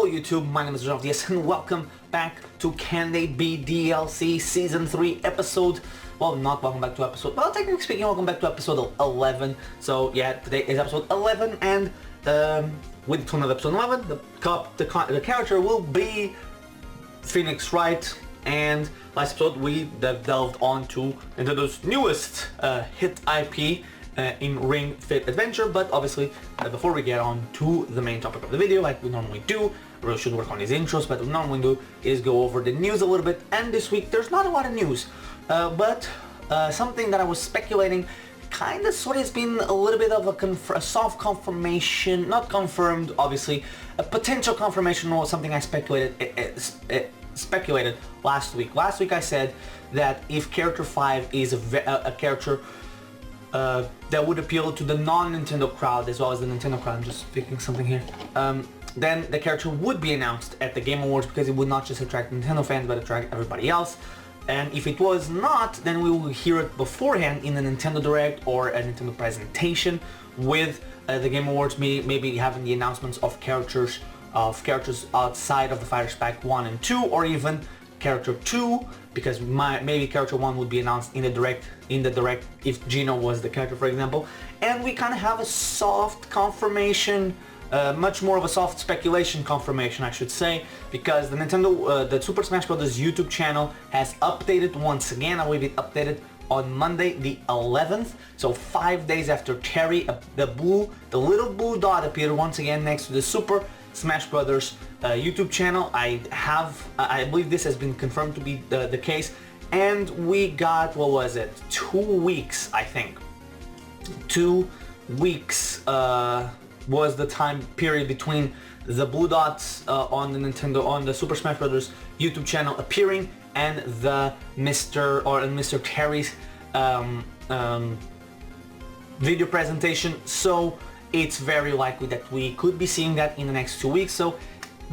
YouTube, my name is Ep.11 and welcome back to Can They Be DLC Season 3 episode, well, not welcome back to episode, well, technically speaking, welcome back to episode 11. So yeah, today is episode 11 and with the tone of episode 11, the character will be Phoenix Wright. And last episode we delved on to Nintendo's newest hit IP in Ring Fit Adventure, but obviously before we get on to the main topic of the video, like we normally do, we should work on these intros, but what we normally do is go over the news a little bit, and this week there's not a lot of news, but something that I was speculating kind of sort of has been a little bit of a soft confirmation, not confirmed obviously, a potential confirmation or something I speculated last week. Last week I said that if Character 5 is a character that would appeal to the non-Nintendo crowd as well as the Nintendo crowd, I'm just picking something here, then the character would be announced at the Game Awards because it would not just attract Nintendo fans but attract everybody else. And if it was not, then we will hear it beforehand in a Nintendo Direct or a Nintendo presentation with the Game Awards maybe having the announcements of characters outside of the Fighters Pack 1 and 2, or even Character 2, because maybe Character 1 would be announced in the Direct if Gino was the character, for example. And we kind of have a soft confirmation, much more of a soft speculation confirmation, I should say, because the Super Smash Bros. YouTube channel has updated once again. I believe it updated on Monday the 11th, so 5 days after Terry, the little blue dot appeared once again next to the Super Smash Brothers YouTube channel. I believe this has been confirmed to be the case, and we got, what was it, 2 weeks, I think. 2 weeks was the time period between the blue dots on the Super Smash Brothers YouTube channel appearing and the Mr. Terry's video presentation. So it's very likely that we could be seeing that in the next 2 weeks. So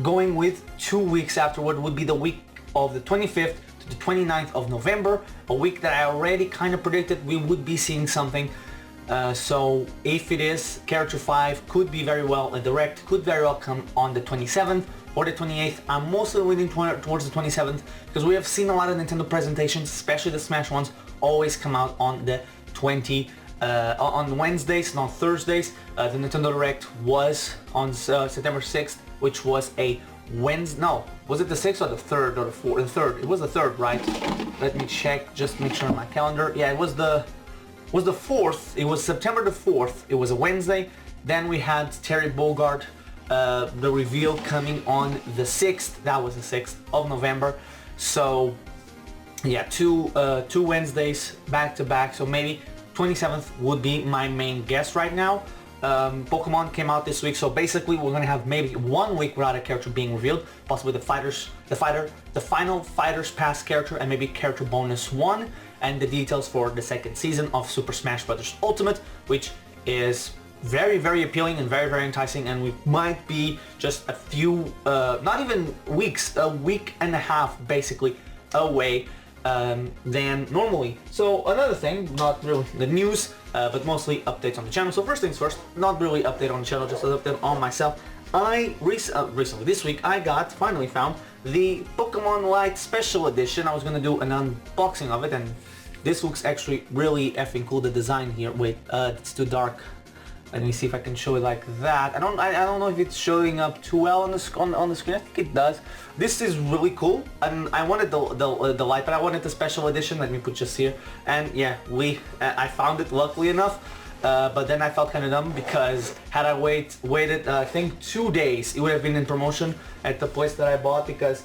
going with 2 weeks afterward would be the week of the 25th to the 29th of November, a week that I already kind of predicted we would be seeing something. So if it is, Character 5 could be very well, a Direct could very well come on the 27th or the 28th. I'm mostly leaning towards the 27th because we have seen a lot of Nintendo presentations, especially the Smash ones, always come out on the on Wednesdays, not Thursdays. The Nintendo Direct was on September 6th, which was a Wednesday. No, was it the 6th or the 3rd or the 4th? The 3rd. It was the 3rd, right? Let me check, just make sure on my calendar. Yeah, it was the 4th. It was September the 4th. It was a Wednesday. Then we had Terry Bogard, the reveal coming on the 6th. That was the 6th of November. So yeah, two Wednesdays back to back. So maybe 27th would be my main guess right now. Pokemon came out this week, so basically we're gonna have maybe 1 week without a character being revealed, possibly the final Fighters Pass character, and maybe character bonus 1, and the details for the second season of Super Smash Bros. Ultimate, which is very, very appealing and very, very enticing, and we might be just a few, not even weeks, a week and a half basically away than normally. So another thing, not really the news, but mostly updates on the channel. So first things first, not really update on the channel, just an update on myself. I recently, this week, I finally found the Pokemon Light Special Edition. I was gonna do an unboxing of it, and this looks actually really effing cool. The design here, wait, it's too dark. Let me see if I can show it like that. I don't know if it's showing up too well on the screen. I think it does. This is really cool, and I wanted the light, but I wanted the special edition. Let me put just here. And yeah, I found it luckily enough. But then I felt kind of dumb because had I waited I think 2 days, it would have been in promotion at the place that I bought, because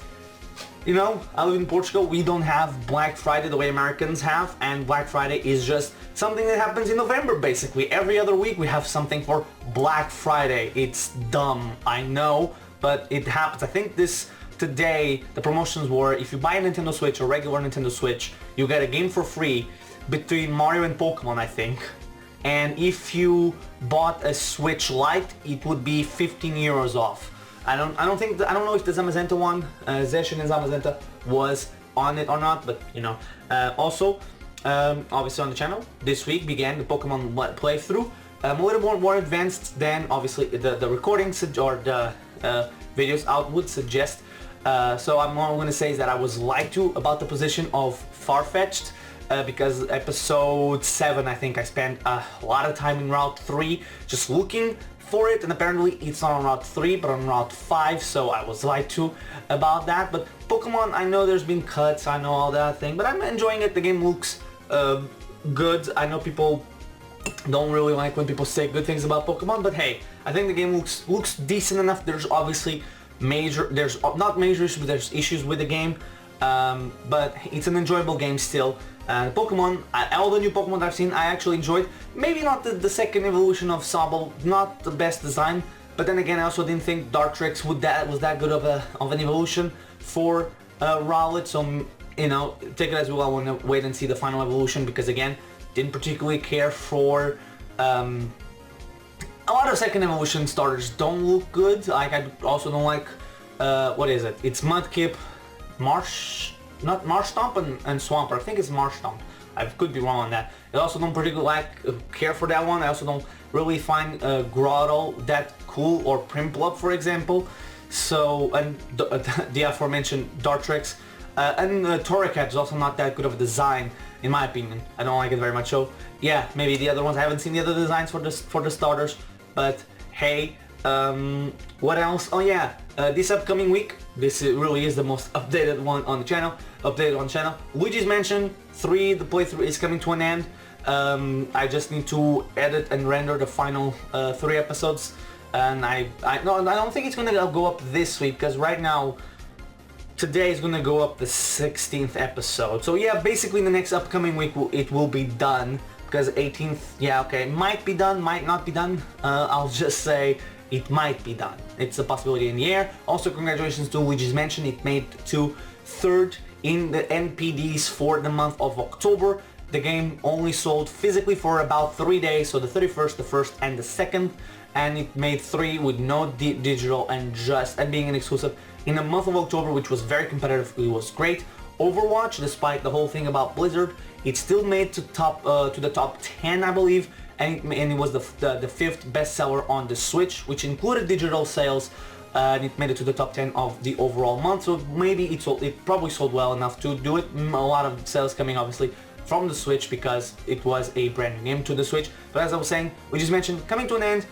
you know, I live in Portugal, we don't have Black Friday the way Americans have, and Black Friday is just something that happens in November basically. Every other week we have something for Black Friday. It's dumb, I know, but it happens. I think today the promotions were, if you buy a Nintendo Switch, a regular Nintendo Switch, you get a game for free between Mario and Pokemon, I think. And if you bought a Switch Lite, it would be 15 euros off. I don't know if the Zamazenta one, Zeshin and Zamazenta, was on it or not, but you know. Also, obviously on the channel, this week began the Pokemon playthrough. A little more advanced than obviously the recordings or videos, I would suggest. So I'm all I'm gonna say is that I was lied to about the position of Far-Fetched, because episode 7 I think I spent a lot of time in Route 3 just looking for it, and apparently it's not on Route 3 but on Route 5, so I was lied to about that. But Pokemon, I know there's been cuts, I know all that thing, but I'm enjoying it. The game looks good. I know people don't really like when people say good things about Pokemon, but hey, I think the game looks decent enough. There's obviously there's not major issues, but there's issues with the game, but it's an enjoyable game still. Pokemon, all the new Pokemon that I've seen, I actually enjoyed. Maybe not the second evolution of Sobble, not the best design, but then again I also didn't think Dartrix was that good of an evolution for Rowlet, so you know, take it as well. I want to wait and see the final evolution, because again, didn't particularly care for a lot of second evolution starters don't look good. Like I also don't like what is it? It's Mudkip, Marshtomp and Swampert. I think it's Marshtomp. I could be wrong on that. I also don't particularly care for that one. I also don't really find Grotto that cool, or Prinplup for example. So, and the aforementioned Dartrix and Torracat is also not that good of a design in my opinion. I don't like it very much. So yeah, maybe the other ones. I haven't seen the other designs for the starters, but hey, what else? Oh yeah, this upcoming week, this really is the most updated one on the channel. Luigi's Mansion 3, the playthrough is coming to an end. I just need to edit and render the final 3 episodes, and I don't think it's gonna go up this week, because right now today is gonna go up the 16th episode. So yeah, basically in the next upcoming week it will be done, because 18th, yeah, okay, might be done, might not be done. I'll just say it might be done. It's a possibility in the air. Also, congratulations to Luigi's Mansion. It made to 3rd in the NPDs for the month of October. The game only sold physically for about 3 days, so the 31st, the 1st, and the 2nd, and it made 3 with no digital and being an exclusive in the month of October, which was very competitive. It was great. Overwatch, despite the whole thing about Blizzard, it still made to the top 10, I believe, and it was the 5th bestseller on the Switch, which included digital sales, and it made it to the top 10 of the overall month. So maybe it probably sold well enough to do it. A lot of sales coming obviously from the Switch, because it was a brand new game to the Switch. But as I was saying, we just mentioned coming to an end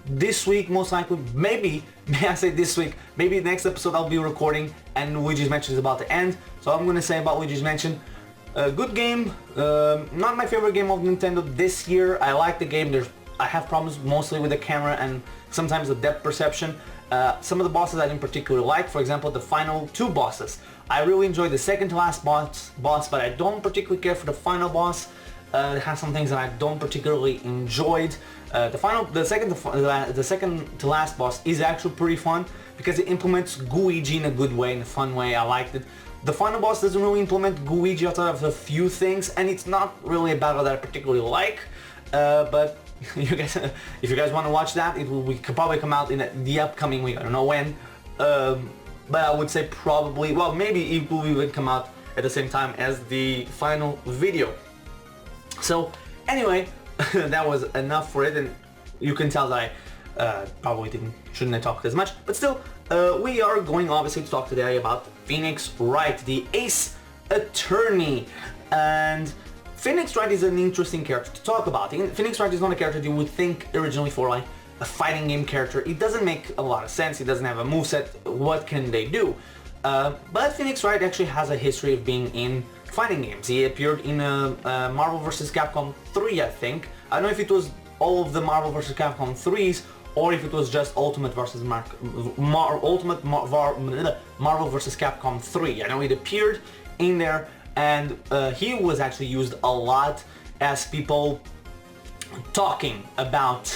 this week, most likely. Maybe, may I say this week, maybe next episode I'll be recording and Luigi's Mansion is about to end. So I'm gonna say about Luigi's Mansion, a good game, not my favorite game of Nintendo this year. I like the game. I have problems mostly with the camera and sometimes the depth perception. Some of the bosses I didn't particularly like. For example, the final 2 bosses. I really enjoyed the second to last boss, but I don't particularly care for the final boss. It has some things that I don't particularly enjoyed. The second to last boss is actually pretty fun, because it implements Gooigi in a good way, in a fun way. I liked it. The final boss doesn't really implement Gooigi outside of a few things, and it's not really a battle that I particularly like. But if you guys want to watch that, we could probably come out in the upcoming week. I don't know when, but I would say probably, well, maybe it will even come out at the same time as the final video. So anyway, that was enough for it, and you can tell that I probably shouldn't have talked as much, but still, we are going obviously to talk today about Phoenix Wright, the Ace Attorney. And Phoenix Wright is an interesting character to talk about. Phoenix Wright is not a character you would think originally for like a fighting game character. It doesn't make a lot of sense. He doesn't have a moveset. What can they do? But Phoenix Wright actually has a history of being in fighting games. He appeared in Marvel vs. Capcom 3, I think. I don't know if it was all of the Marvel vs. Capcom 3s, or if it was just Ultimate vs. Marvel vs. Capcom 3. I know it appeared in there, and he was actually used a lot as people talking about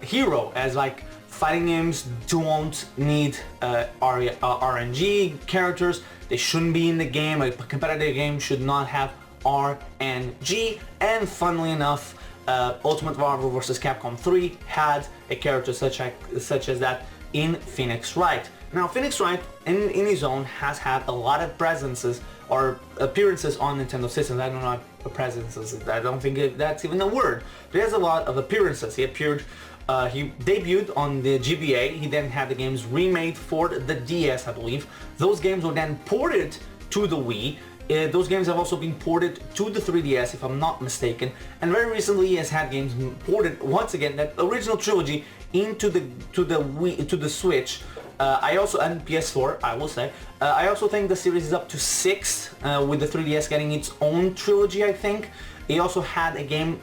Hero, as like fighting games don't need RNG characters. They shouldn't be in the game. A competitive game should not have RNG. And funnily enough, Ultimate Marvel vs. Capcom 3 had a character such as that in Phoenix Wright. Now, Phoenix Wright, in his own, has had a lot of presences or appearances on Nintendo systems. I don't know presences. I don't think that's even a word. But he has a lot of appearances. He debuted on the GBA. He then had the games remade for the DS, I believe. Those games were then ported to the Wii. Those games have also been ported to the 3DS, if I'm not mistaken. And very recently, he has had games ported once again, that original trilogy, into the Wii, to the Switch. And PS4, I will say. I also think the series is up to 6, with the 3DS getting its own trilogy, I think. He also had a game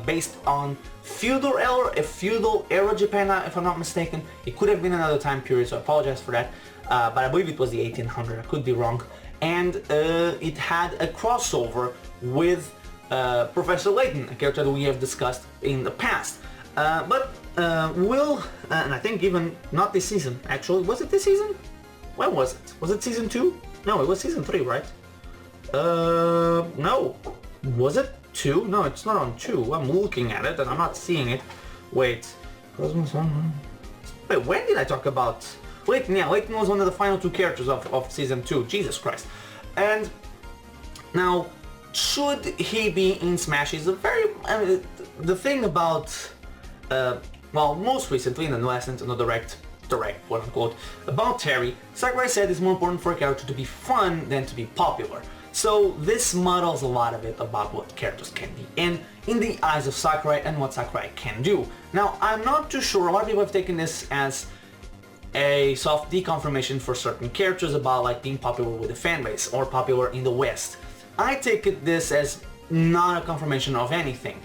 based on feudal era Japan, if I'm not mistaken. It could have been another time period, so I apologize for that. But I believe it was the 1800, I could be wrong. And it had a crossover with Professor Layton, a character that we have discussed in the past. And I think even not this season, actually. Was it this season? When was it? Was it season 2? No, it was season 3, right? No. Was it 2? No, it's not on 2. I'm looking at it and I'm not seeing it. Wait. Wait, when did I talk about... Layton, yeah, Layton was one of the final 2 characters of season 2. Jesus Christ. And now, should he be in Smash is a very... the thing about... well, most recently in the last Nintendo Direct, quote unquote, about Terry, Sakurai said it's more important for a character to be fun than to be popular. So this models a lot of it about what characters can be in the eyes of Sakurai and what Sakurai can do. Now, I'm not too sure, a lot of people have taken this as a soft deconfirmation for certain characters about like being popular with the fan base or popular in the West. I take this as not a confirmation of anything.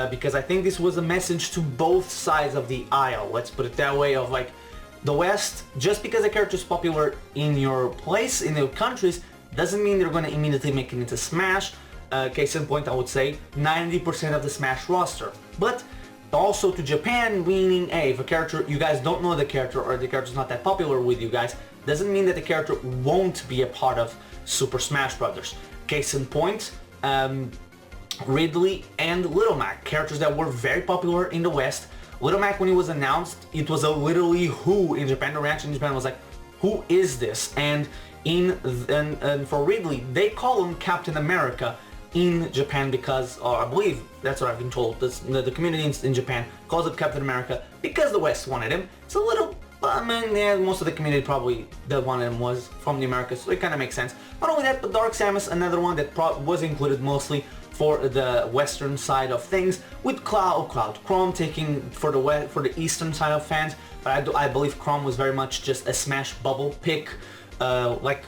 Because I think this was a message to both sides of the aisle, let's put it that way, of like, the West, just because a character is popular in your place, in your countries, doesn't mean they're going to immediately make it into Smash. Case in point, I would say 90% of the Smash roster. But also to Japan, meaning, hey, if a character, you guys don't know the character or the character's not that popular with you guys, doesn't mean that the character won't be a part of Super Smash Bros. Case in point, Ridley and Little Mac, characters that were very popular in the West. Little Mac, when he was announced, it was a literally who in Japan. The reaction in Japan was like, who is this? And for Ridley, they call him Captain America in Japan because, or I believe that's what I've been told, the community in Japan calls it Captain America because the West wanted him. It's a little, I mean, yeah, most of the community probably that wanted him was from the Americas, so it kind of makes sense. Not only that, but Dark Samus, another one that was included mostly for the western side of things, with Cloud Chrome taking for the eastern side of fans, but I believe Chrome was very much just a Smash bubble pick, like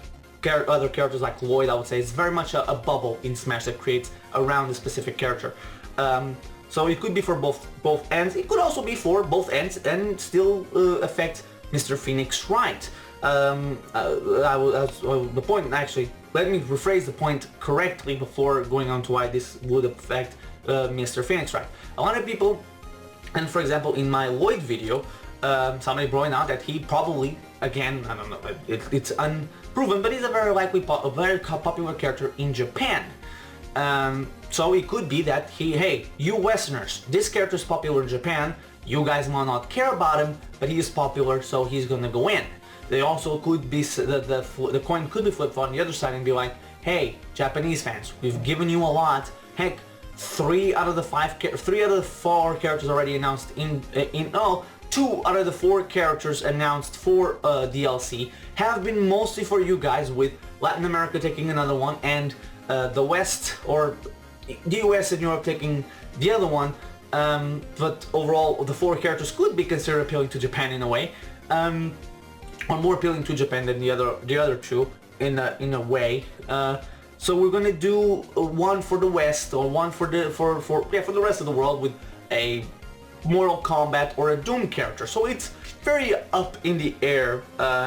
other characters like Lloyd. I would say it's very much a bubble in Smash that creates around a specific character. So it could be for both ends. It could also be for both ends and still affect Mr. Phoenix Wright. The point, actually, let me rephrase the point correctly before going on to why this would affect Mr. Phoenix Wright. A lot of people, and for example in my Lloyd video, somebody brought out that he probably, again, I don't know, it's unproven, but he's a very very popular character in Japan. So it could be that hey, you Westerners, this character is popular in Japan, you guys might not care about him, but he is popular, so he's gonna go in. They also could be, the coin could be flipped on the other side and be like, hey, Japanese fans, we've given you a lot. Heck, 3 out of the 4 characters already announced in all. 2 out of the 4 characters announced for DLC have been mostly for you guys, with Latin America taking another one and the West, or the US and Europe, taking the other one. But overall, the 4 characters could be considered appealing to Japan in a way. Or more appealing to Japan than the other 2 in a way. So we're gonna do one for the West, or one for the rest of the world, with a Mortal Kombat or a Doom character. So it's very up in the air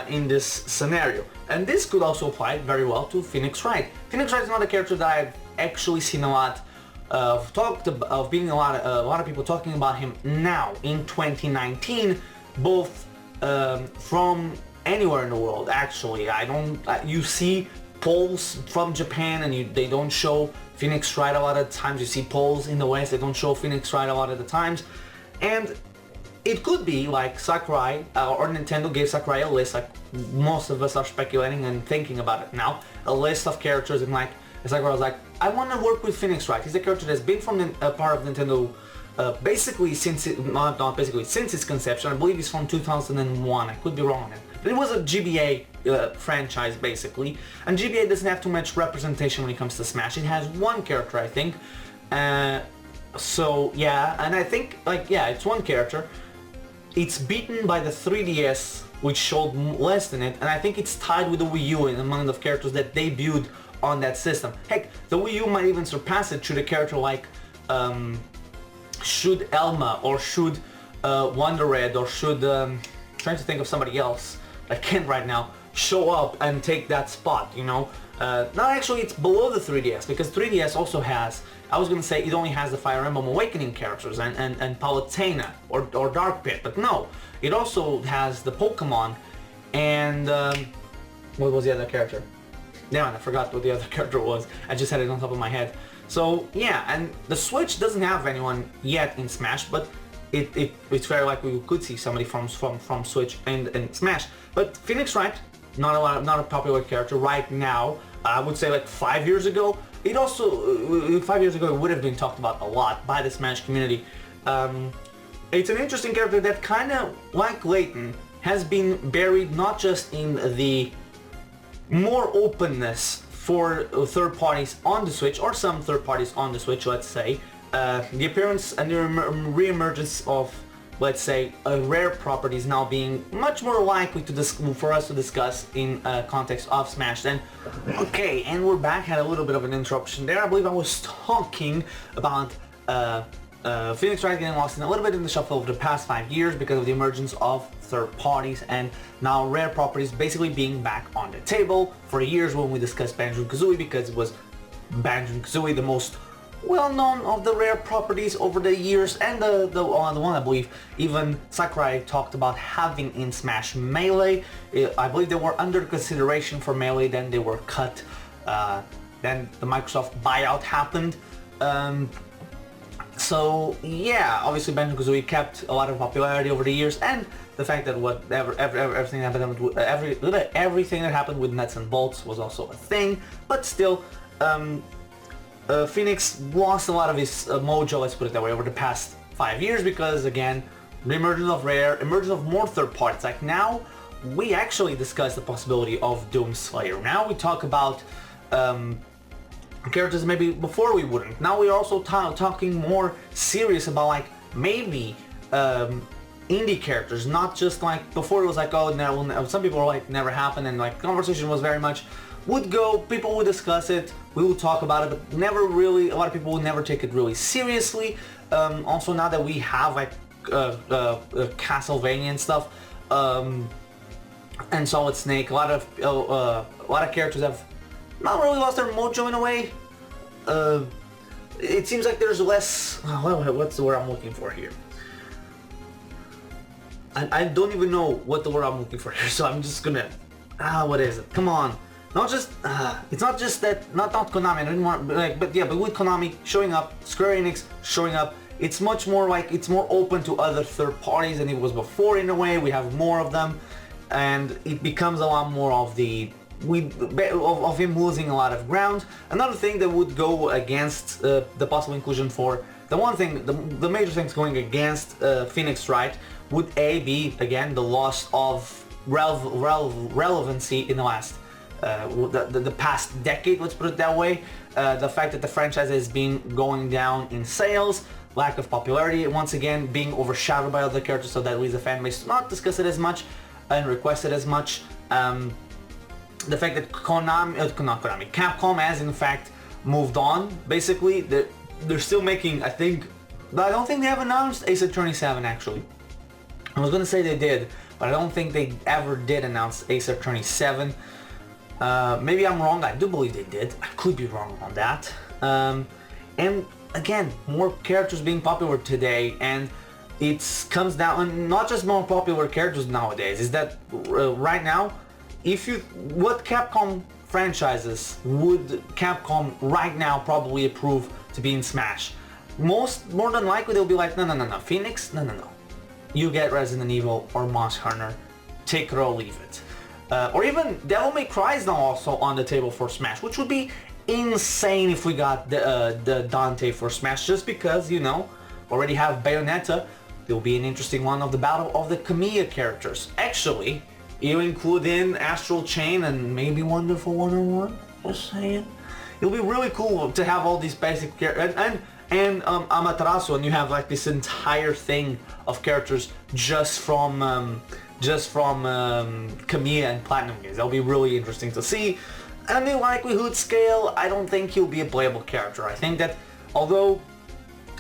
in this scenario. And this could also apply very well to Phoenix Wright. Phoenix Wright is not a character that I've actually seen a lot of a lot of people talking about him now in 2019, both from anywhere in the world. Actually, you see polls from Japan and they don't show Phoenix Wright a lot of times. You see polls in the West, they don't show Phoenix Wright a lot of the times. And it could be like Sakurai or Nintendo gave Sakurai a list, like most of us are speculating and thinking about it now, a list of characters, and like Sakurai was like, I want to work with Phoenix Wright. He's a character that's been from a part of Nintendo basically since not basically since its conception. I believe it's from 2001. I could be wrong on it, but it was a GBA franchise basically, and GBA doesn't have too much representation when it comes to Smash. It has one character, I think. So yeah, and I think like yeah, it's one character. It's beaten by the 3DS, which showed less than it, and I think it's tied with the Wii U in amount of characters that debuted on that system. Heck, the Wii U might even surpass it should a character like should Elma or should Wonder Red or should trying to think of somebody else I can't right now show up and take that spot, you know. No, actually it's below the 3DS because 3DS also has, I was gonna say it only has the Fire Emblem Awakening characters and Palutena or Dark Pit, but no, it also has the Pokemon and what was the other character? Damn it, I forgot what the other character was. I just had it on top of my head. So yeah, and the Switch doesn't have anyone yet in Smash, but it's very likely we could see somebody from Switch and Smash. But Phoenix Wright, not a popular character right now. I would say like 5 years ago. It also 5 years ago it would have been talked about a lot by the Smash community. It's an interesting character that kind of like Layton has been buried not just in the more openness for third parties on the Switch, or some third parties on the Switch, let's say, the appearance and the re-emergence of, let's say, rare properties now being much more likely to for us to discuss in context of Smash. Then, okay, and we're back. Had a little bit of an interruption there. I believe I was talking about Phoenix Wright getting lost in a little bit in the shuffle over the past 5 years because of the emergence of third parties and now rare properties basically being back on the table. For years when we discussed Banjo-Kazooie, because it was Banjo-Kazooie the most well-known of the rare properties over the years, and the one I believe even Sakurai talked about having in Smash Melee. I believe they were under consideration for Melee, then they were cut, then the Microsoft buyout happened. So yeah, obviously Banjo-Kazooie kept a lot of popularity over the years, and the fact that everything that happened with Nuts and Bolts was also a thing, but still, Phoenix lost a lot of his mojo, let's put it that way, over the past 5 years because, again, the emergence of rare, emergence of more third parties. Like now, we actually discussed the possibility of Doomslayer. Now we talk about characters maybe before we wouldn't. Now we're also talking more serious about like maybe indie characters, not just like before it was like, oh, never, some people were like never happened, and like conversation was very much would go, people would discuss it, we would talk about it, but never really, a lot of people would never take it really seriously. Also now that we have like Castlevania and stuff, and Solid Snake, a lot of characters have not really lost their mojo in a way. It seems like there's less, what's the word I'm looking for here? I don't even know what the word I'm looking for here, so I'm just gonna, what is it? Come on. Not just, it's not just that, not Konami, I didn't want, but yeah, but with Konami showing up, Square Enix showing up, it's much more like, it's more open to other third parties than it was before in a way. We have more of them, and it becomes a lot more of the, of him losing a lot of ground. Another thing that would go against the possible inclusion for, the one thing, the major things going against Phoenix Wright would be, again, the loss of relevancy in the last the past decade, let's put it that way. The fact that the franchise has been going down in sales, lack of popularity, once again being overshadowed by other characters, so that leaves the fan base to not discuss it as much and request it as much. The fact that Capcom has in fact moved on, basically, they're still making, I don't think they have announced Ace Attorney 7 actually. I was gonna say they did, but I don't think they ever did announce Ace Attorney 7. Maybe I'm wrong, I do believe they did. I could be wrong on that. And again, more characters being popular today, and it comes down, not just more popular characters nowadays, is that right now, what Capcom franchises would Capcom right now probably approve to be in Smash? More than likely they'll be like, no, Phoenix, no. You get Resident Evil or Monster Hunter, take it or leave it. Or even Devil May Cry is now also on the table for Smash, which would be insane if we got the Dante for Smash, just because, you know, already have Bayonetta. There'll be an interesting one of the battle of the Kamiya characters. Actually, you include in Astral Chain and maybe Wonderful 101, just saying. It'll be really cool to have all these basic characters, and Amaterasu, and you have like this entire thing of characters just from Kamiya and Platinum games. That'll be really interesting to see. And the likelihood scale, I don't think he'll be a playable character. I think that although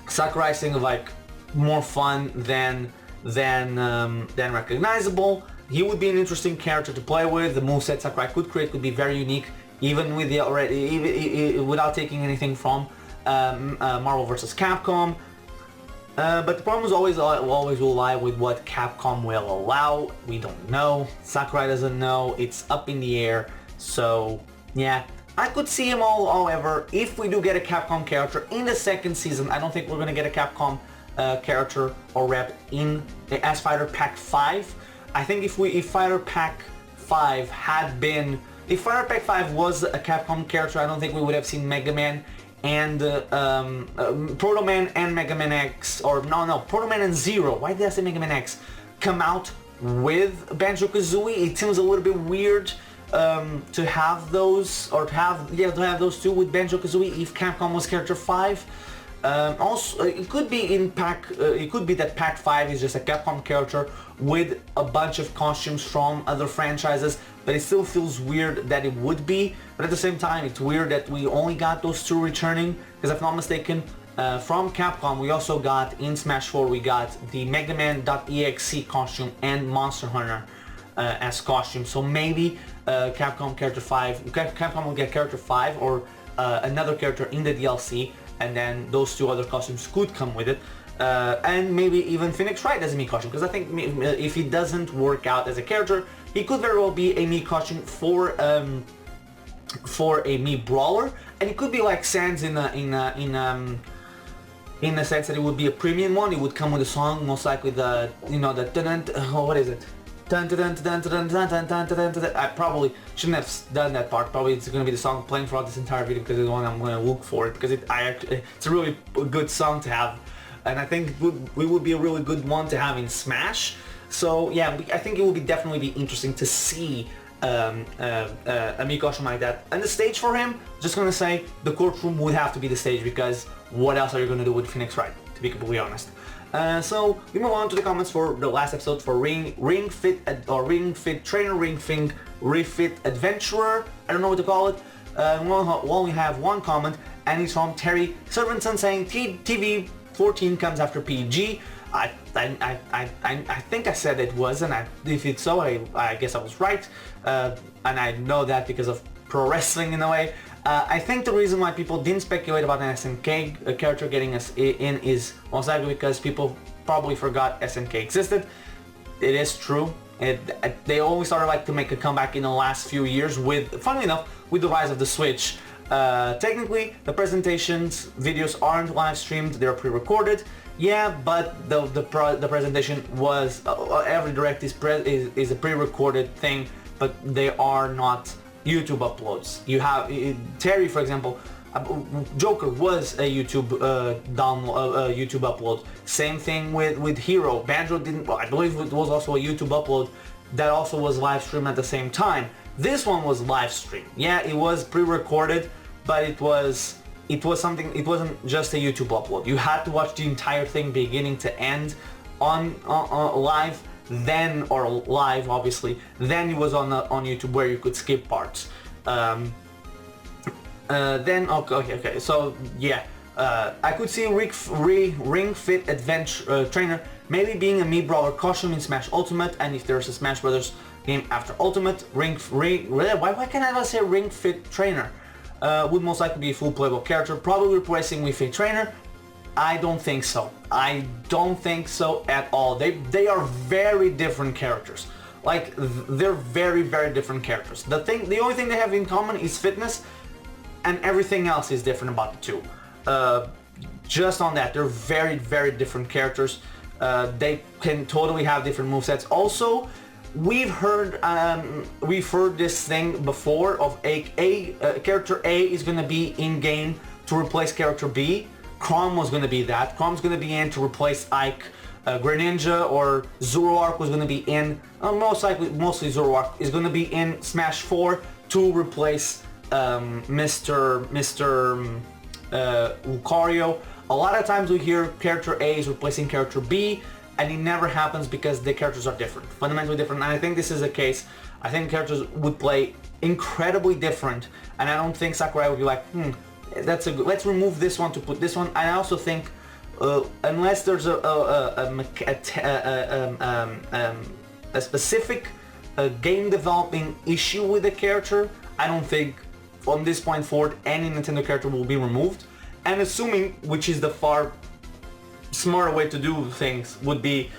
Sakurai seems like more fun than recognizable, he would be an interesting character to play with. The moveset Sakurai could create could be very unique, even with the without taking anything from Marvel vs. Capcom. But the problem is always will lie with what Capcom will allow. We don't know. Sakurai doesn't know. It's up in the air. So yeah, I could see him all. However, if we do get a Capcom character in the second season, I don't think we're gonna get a Capcom character or rep in as Fighter Pack 5. I think if Fighter Pack 5 if Fighter Pack 5 was a Capcom character, I don't think we would have seen Mega Man and Proto Man and Mega Man X, or no, Proto Man and Zero. Why did I say Mega Man X? Come out with Banjo-Kazooie. It seems a little bit weird to have those, or to have those two with Banjo-Kazooie if Capcom was character 5. Also, it could be it could be that Pack 5 is just a Capcom character with a bunch of costumes from other franchises, but it still feels weird that it would be. But at the same time, it's weird that we only got those two returning, because if I'm not mistaken, from Capcom we also got in Smash 4, we got the Mega Man.exe costume and Monster Hunter as costume. So maybe Capcom will get character 5 or another character in the DLC, and then those two other costumes could come with it. And maybe even Phoenix Wright as a Mii costume, because I think if he doesn't work out as a character, he could very well be a Mii costume for a Mii brawler, and it could be like Sans in the sense that it would be a premium one. It would come with a song, most likely the what is it? I probably shouldn't have done that part. Probably it's going to be the song playing throughout this entire video, because it's the one I'm going to look for it, because it's a really good song to have, and I think it would be a really good one to have in Smash. So yeah, I think it would definitely be interesting to see a Mii costume like that. And the stage for him, just going to say, the courtroom would have to be the stage, because what else are you going to do with Phoenix Wright, to be completely honest. So we move on to the comments for the last episode for Ring Fit Trainer, Ring Fit Adventurer. I don't know what to call it. We only have one comment, and it's from Terry Servanson saying TV 14 comes after PG. I think I said it was, and if it's so, I guess I was right. And I know that because of pro wrestling in a way. I think the reason why people didn't speculate about an SNK character getting us in is most likely because people probably forgot SNK existed. It is true. They always started like to make a comeback in the last few years with, funnily enough, with the rise of the Switch. Technically, the presentations videos aren't live streamed; they're pre-recorded. Yeah, but the presentation was every direct is a pre-recorded thing, but they are not YouTube uploads. You have Terry, for example. Joker was a YouTube YouTube upload. Same thing with Hero. Banjo didn't. Well, I believe it was also a YouTube upload that also was live streamed at the same time. This one was live streamed. Yeah, it was pre-recorded, but it was something. It wasn't just a YouTube upload. You had to watch the entire thing beginning to end on live. Then, or live obviously, then it was on YouTube where you could skip parts. Then okay, so yeah, I could see Ring Fit Adventure Trainer maybe being a Mii Brawler costume in Smash Ultimate, and if there's a Smash Brothers game after Ultimate, why can't I not say Ring Fit Trainer? Would most likely be a full playable character, probably replacing Wii Fit Trainer. I don't think so. I don't think so at all. They are very different characters. Like, they're very, very different characters. The only thing they have in common is fitness, and everything else is different about the two. Just on that, they're very, very different characters. They can totally have different movesets. Also, we've heard this thing before of character A is gonna be in game to replace character B. Chrom was gonna be that. Chrom's gonna be in to replace Ike. Greninja or Zoroark was gonna be in. Mostly Zoroark is gonna be in Smash 4 to replace Mr. Lucario. A lot of times we hear character A is replacing character B, and it never happens because the characters are different, fundamentally different. And I think this is the case. I think characters would play incredibly different, and I don't think Sakurai would be like, that's a good, let's remove this one to put this one. And I also think unless there's a specific game developing issue with the character, I don't think from this point forward any Nintendo character will be removed. And assuming, which is the far smarter way to do things, would be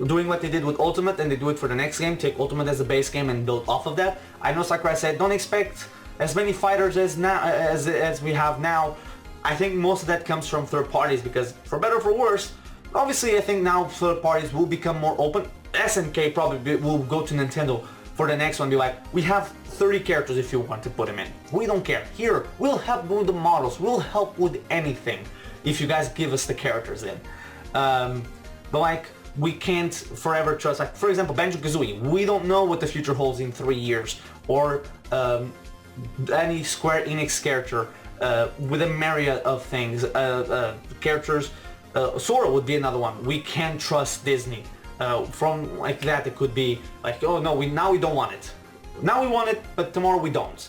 doing what they did with Ultimate, and they do it for the next game, take Ultimate as the base game and build off of that. I know Sakurai said don't expect as many fighters as we have now. I think most of that comes from third parties because, for better or for worse, obviously I think now third parties will become more open. SNK probably will go to Nintendo for the next one, be like, we have 30 characters if you want to put them in. We don't care. Here, we'll help with the models. We'll help with anything if you guys give us the characters in. But like, we can't forever trust, like for example, Banjo-Kazooie. We don't know what the future holds in 3 years, or any Square Enix character with a myriad of things, characters. Sora would be another one. We can't trust Disney. From like that, it could be like, oh no, now we don't want it. Now we want it, but tomorrow we don't.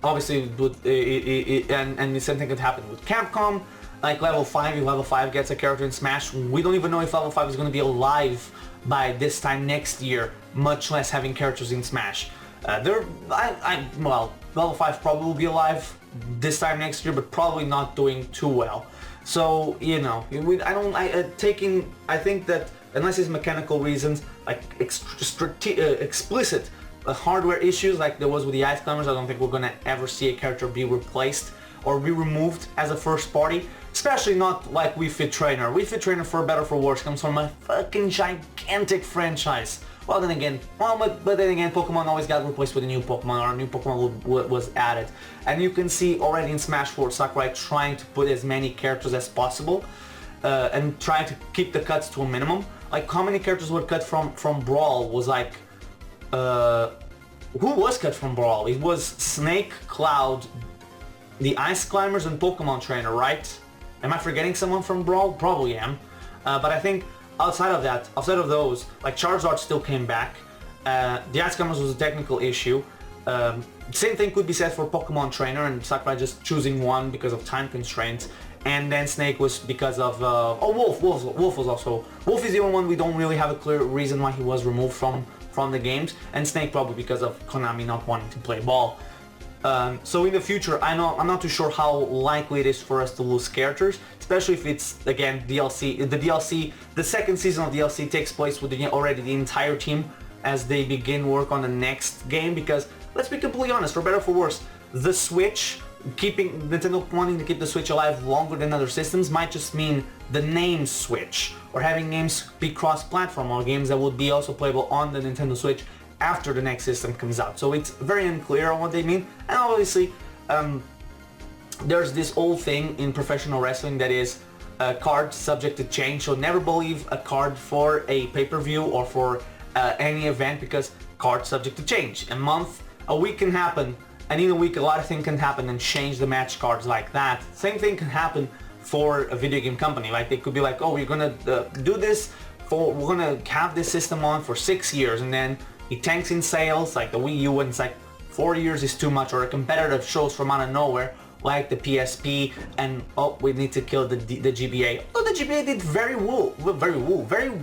Obviously, and the same thing could happen with Capcom. Like level 5, if level 5 gets a character in Smash, we don't even know if level 5 is going to be alive by this time next year, much less having characters in Smash. Well, level 5 probably will be alive this time next year, but probably not doing too well. So, you know, I think that unless it's mechanical reasons, like explicit hardware issues like there was with the Ice Climbers, I don't think we're gonna ever see a character be replaced or be removed as a first party. Especially not like Wii Fit Trainer. Wii Fit Trainer, for better or for worse, comes from a fucking gigantic franchise. But then again, Pokemon always got replaced with a new Pokemon, or a new Pokemon was added. And you can see already in Smash 4 Sakurai trying to put as many characters as possible, and trying to keep the cuts to a minimum. Like how many characters were cut from Brawl was like, who was cut from Brawl? It was Snake, Cloud, the Ice Climbers, and Pokemon Trainer, right? Am I forgetting someone from Brawl? Probably am. But I think outside of those, like Charizard still came back. The Ice Climbers was a technical issue. Same thing could be said for Pokemon Trainer, and Sakurai just choosing one because of time constraints. And then Snake was because of Wolf was also. Wolf is the only one we don't really have a clear reason why he was removed from the games, and Snake probably because of Konami not wanting to play ball. So in the future, I'm not too sure how likely it is for us to lose characters, especially if it's, again, DLC. The second season of DLC takes place with already the entire team as they begin work on the next game, because let's be completely honest, for better or for worse, the Switch, Nintendo wanting to keep the Switch alive longer than other systems might just mean the name Switch, or having games be cross-platform, or games that would be also playable on the Nintendo Switch after the next system comes out. So it's very unclear on what they mean. And obviously, there's this old thing in professional wrestling that is cards subject to change. So never believe a card for a pay-per-view or for any event, because cards subject to change. A month, a week can happen, and in a week a lot of things can happen and change the match cards like that. Same thing can happen for a video game company. Like they could be like, oh, we're gonna do this we're gonna have this system on for 6 years, and then it tanks in sales like the Wii U, and it's like 4 years is too much, or a competitor shows from out of nowhere like the PSP, and oh, we need to kill the GBA. Oh, the GBA did very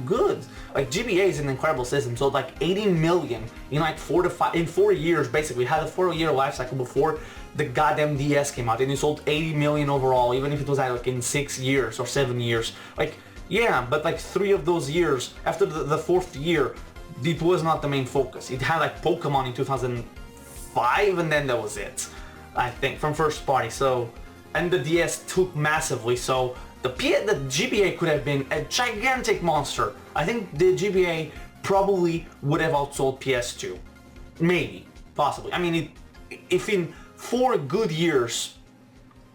good. Like GBA is an incredible system, so like 80 million in like 4 years, basically had a 4-year life cycle before the goddamn DS came out, and it sold 80 million overall, even if it was like in 6 years or 7 years. Like, yeah, but like 3 of those years, after the 4th year, it was not the main focus. It had like Pokemon in 2005, and then that was it, I think, from first party. So, and the DS took massively, so the GBA could have been a gigantic monster. I think the GBA probably would have outsold PS2. Maybe, possibly. I mean, if in 4 good years,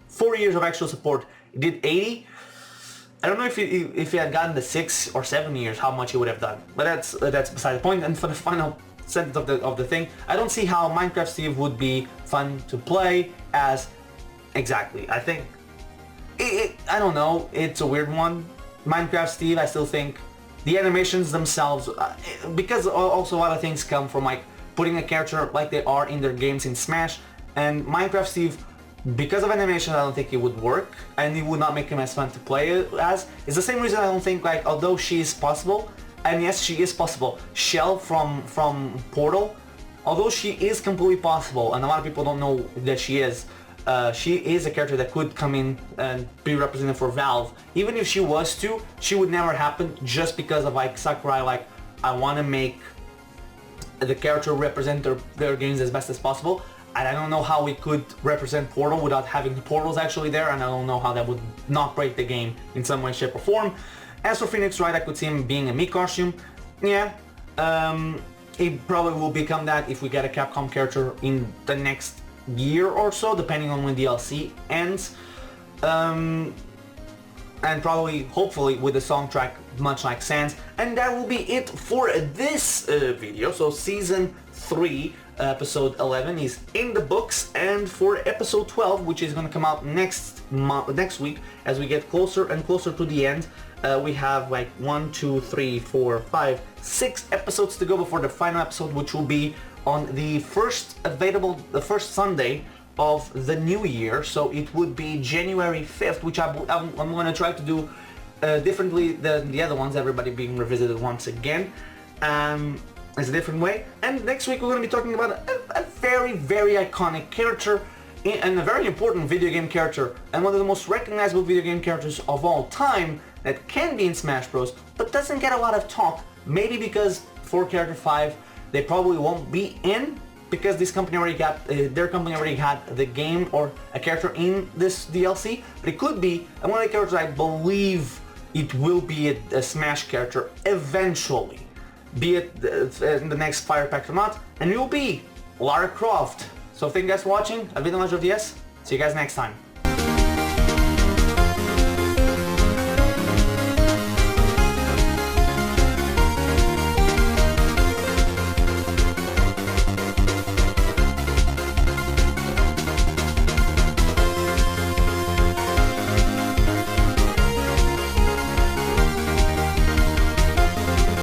4 years of actual support, it did 80, I don't know if it had gotten the 6 or 7 years, how much it would have done. But that's beside the point. And for the final sentence of the thing, I don't see how Minecraft Steve would be fun to play as exactly. I think I don't know. It's a weird one. Minecraft Steve, I still think the animations themselves, because also a lot of things come from like putting a character like they are in their games in Smash, and Minecraft Steve, because of animation, I don't think it would work, and it would not make him as fun to play as. It's the same reason I don't think, like, although she is possible, and yes, she is possible, Shell from Portal, although she is completely possible, and a lot of people don't know that she is a character that could come in and be represented for Valve. Even if she was to, she would never happen just because of, like, Sakurai, like, I want to make the character represent their games as best as possible. And I don't know how we could represent Portal without having the portals actually there, and I don't know how that would not break the game in some way, shape or form. As for Phoenix Wright, I could see him being a Mii costume. Yeah, it probably will become that if we get a Capcom character in the next year or so, depending on when DLC ends. And probably, hopefully, with the song track, much like Sans. And that will be it for this video. So Season 3, Episode 11 is in the books, and for Episode 12, which is going to come out next week, as we get closer and closer to the end, we have like 1, 2, 3, 4, 5, 6 episodes to go before the final episode, which will be on the first Sunday of the new year. So it would be January 5th, which I'm going to try to do differently than the other ones, everybody being revisited once again. It's a different way. And next week we're going to be talking about a very, very iconic character and a very important video game character, and one of the most recognizable video game characters of all time that can be in Smash Bros. But doesn't get a lot of talk. Maybe because for Character 5 they probably won't be in, because this company already got their company already had the game or a character in this DLC. But it could be, and one of the characters I believe it will be a Smash character eventually, be it in the next Fire Pack or not, and it will be Lara Croft. So thank you guys for watching. I've been the Legend of DS. See you guys next time.